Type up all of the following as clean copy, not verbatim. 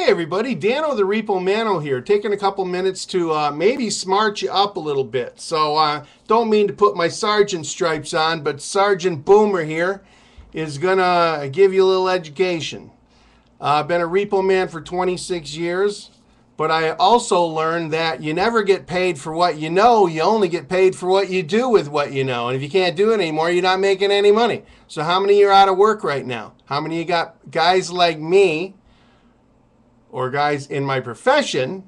everybody, DanoTheRepoMano here, taking a couple minutes to maybe smart you up a little bit. So don't mean to put my sergeant stripes on, but Sergeant Boomer here is going to give you a little education. I've been a repo man for 26 years, but I also learned that you never get paid for what you know, you only get paid for what you do with what you know. And if you can't do it anymore, you're not making any money. So how many are out of work right now? How many of you got guys like me, or guys in my profession,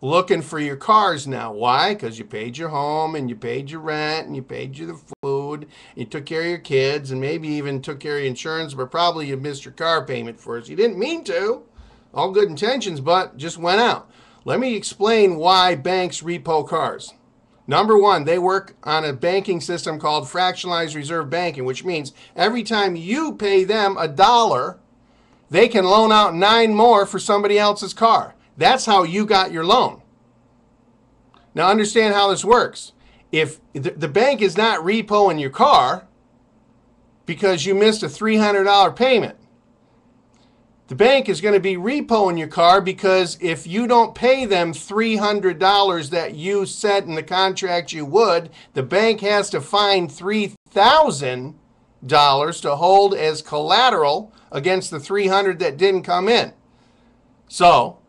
looking for your cars now? Why? Because you paid your home and you paid your rent and you paid the food and you took care of your kids and maybe even took care of your insurance, but probably you missed your car payment first. You didn't mean to. All good intentions, but just went out. Let me explain why banks repo cars. Number one, they work on a banking system called fractionalized reserve banking, which means every time you pay them $1, they can loan out 9 more for somebody else's car. That's how you got your loan. Now understand how this works. If the bank is not repoing your car because you missed a $300 payment, the bank is going to be repoing your car because if you don't pay them $300 that you said in the contract you would, the bank has to find $3,000 to hold as collateral against the $300 that didn't come in. So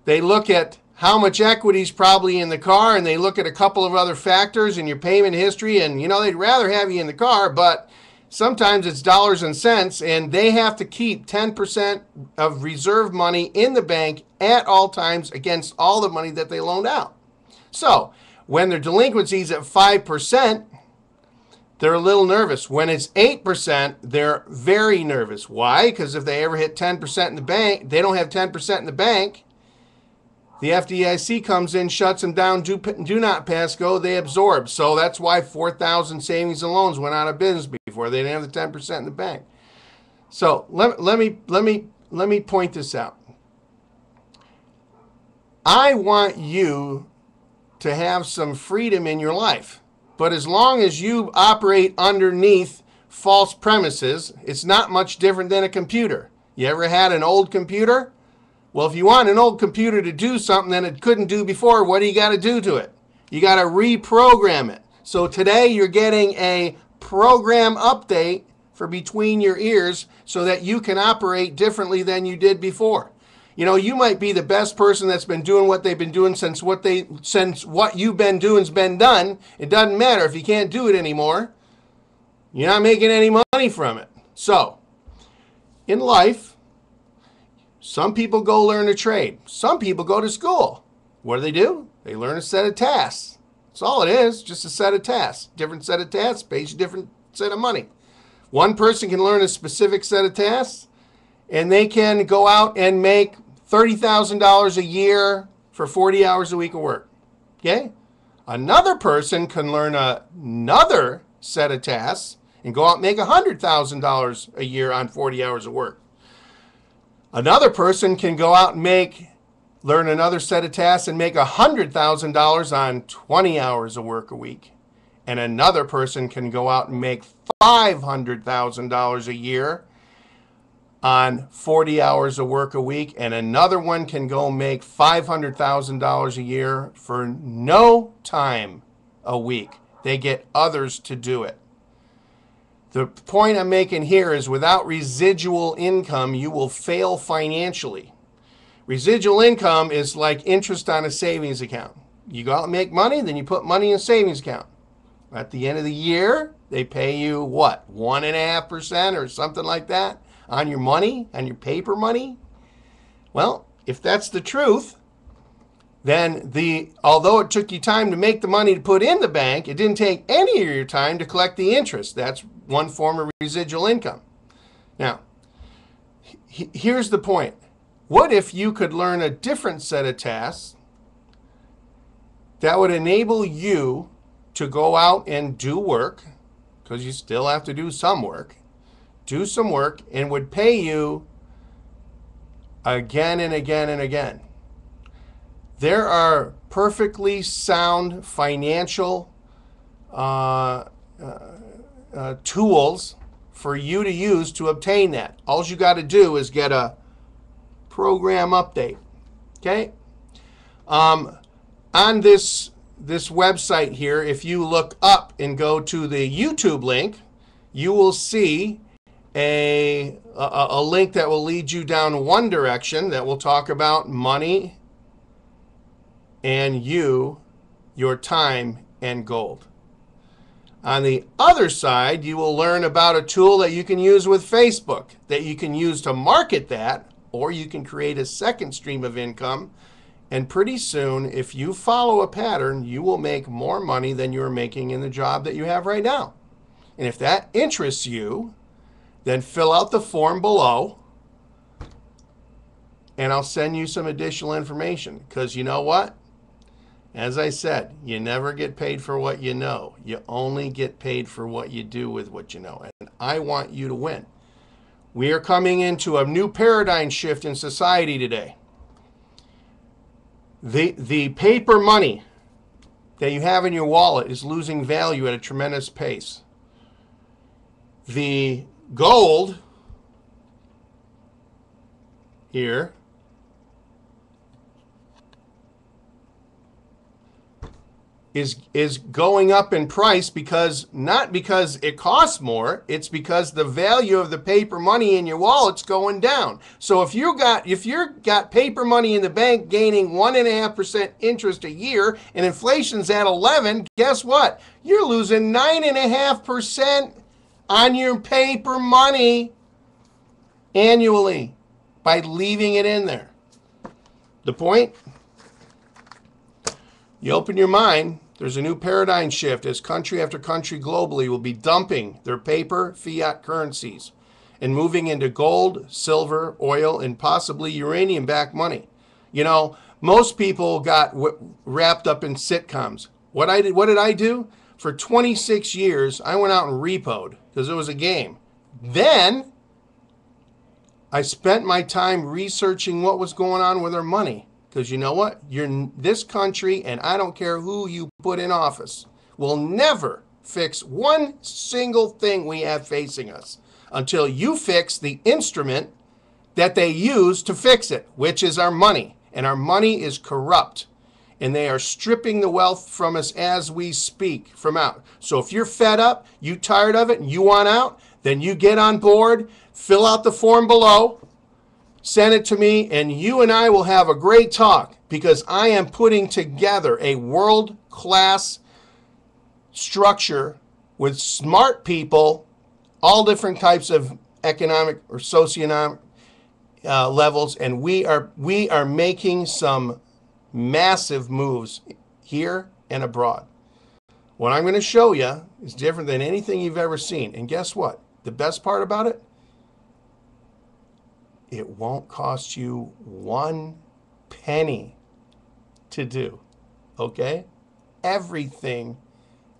they look at how much equity is probably in the car, and they look at a couple of other factors in your payment history, and they'd rather have you in the car, but sometimes it's dollars and cents, and they have to keep 10% of reserve money in the bank at all times against all the money that they loaned out. So when their delinquency is at 5%, they're a little nervous. When it's 8%, they're very nervous. Why? Because if they ever hit 10% in the bank, they don't have 10% in the bank. The FDIC comes in, shuts them down, do not pass go, they absorb. So that's why 4,000 savings and loans went out of business before. They didn't have the 10% in the bank. So let me point this out. I want you to have some freedom in your life. But as long as you operate underneath false premises, it's not much different than a computer. You ever had an old computer? Well, if you want an old computer to do something that it couldn't do before, what do you got to do to it? You got to reprogram it. So today you're getting a program update for between your ears so that you can operate differently than you did before. You might be the best person that's been doing what they've been doing since what you've been doing's been done. It doesn't matter if you can't do it anymore. You're not making any money from it. So, in life, some people go learn a trade. Some people go to school. What do? They learn a set of tasks. That's all it is, just a set of tasks. Different set of tasks pays you a different set of money. One person can learn a specific set of tasks, and they can go out and make $30,000 a year for 40 hours a week of work. Okay? Another person can learn another set of tasks and go out and make $100,000 a year on 40 hours of work. Another person can go out and learn another set of tasks and make $100,000 on 20 hours of work a week. And another person can go out and make $500,000 a year on 40 hours of work a week, and another one can go make $500,000 a year for no time a week. They get others to do it. The point I'm making here is without residual income, you will fail financially. Residual income is like interest on a savings account. You go out and make money, then you put money in a savings account. At the end of the year, they pay you what, 1.5% or something like that on your money, on your paper money? Well, if that's the truth, then although it took you time to make the money to put in the bank, it didn't take any of your time to collect the interest. That's one form of residual income. Now, here's the point. What if you could learn a different set of tasks that would enable you to go out and do work, because you still have to do some work, and would pay you again and again and again? There are perfectly sound financial tools for you to use to obtain that. All you got to do is get a program update. Okay? On this website here, if you look up and go to the YouTube link, you will see a link that will lead you down one direction that will talk about money and your time and gold. On the other side, you will learn about a tool that you can use with Facebook, that you can use to market that, or you can create a second stream of income. And pretty soon, if you follow a pattern, you will make more money than you're making in the job that you have right now. And if that interests you, then fill out the form below, and I'll send you some additional information. Because you know what? As I said, you never get paid for what you know. You only get paid for what you do with what you know. And I want you to win. We are coming into a new paradigm shift in society today. The paper money that you have in your wallet is losing value at a tremendous pace. The gold here is going up in price not because it costs more, it's because the value of the paper money in your wallet's going down. So if you got paper money in the bank gaining 1.5% interest a year and inflation's at 11, guess what? You're losing 9.5% on your paper money annually by leaving it in there. The point? You open your mind. There's a new paradigm shift as country after country globally will be dumping their paper fiat currencies and moving into gold, silver, oil, and possibly uranium-backed money. You know, most people got wrapped up in sitcoms. What did I do? For 26 years, I went out and repoed because it was a game. Then I spent my time researching what was going on with our money. Because you know what? This country, and I don't care who you put in office, will never fix one single thing we have facing us until you fix the instrument that they use to fix it, which is our money. And our money is corrupt. And they are stripping the wealth from us as we speak from out. So if you're fed up, you tired of it, and you want out, then you get on board, fill out the form below, send it to me, and you and I will have a great talk because I am putting together a world-class structure with smart people, all different types of economic or socioeconomic levels, and we are making some massive moves here and abroad. What I'm going to show you is different than anything you've ever seen. And guess what? The best part about it? It won't cost you 1 penny to do, okay? Everything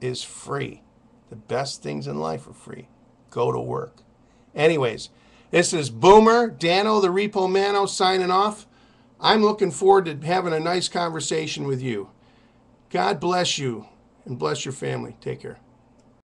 is free. The best things in life are free. Go to work. Anyways, this is Boomer, DanoTheRepoMano signing off. I'm looking forward to having a nice conversation with you. God bless you and bless your family. Take care.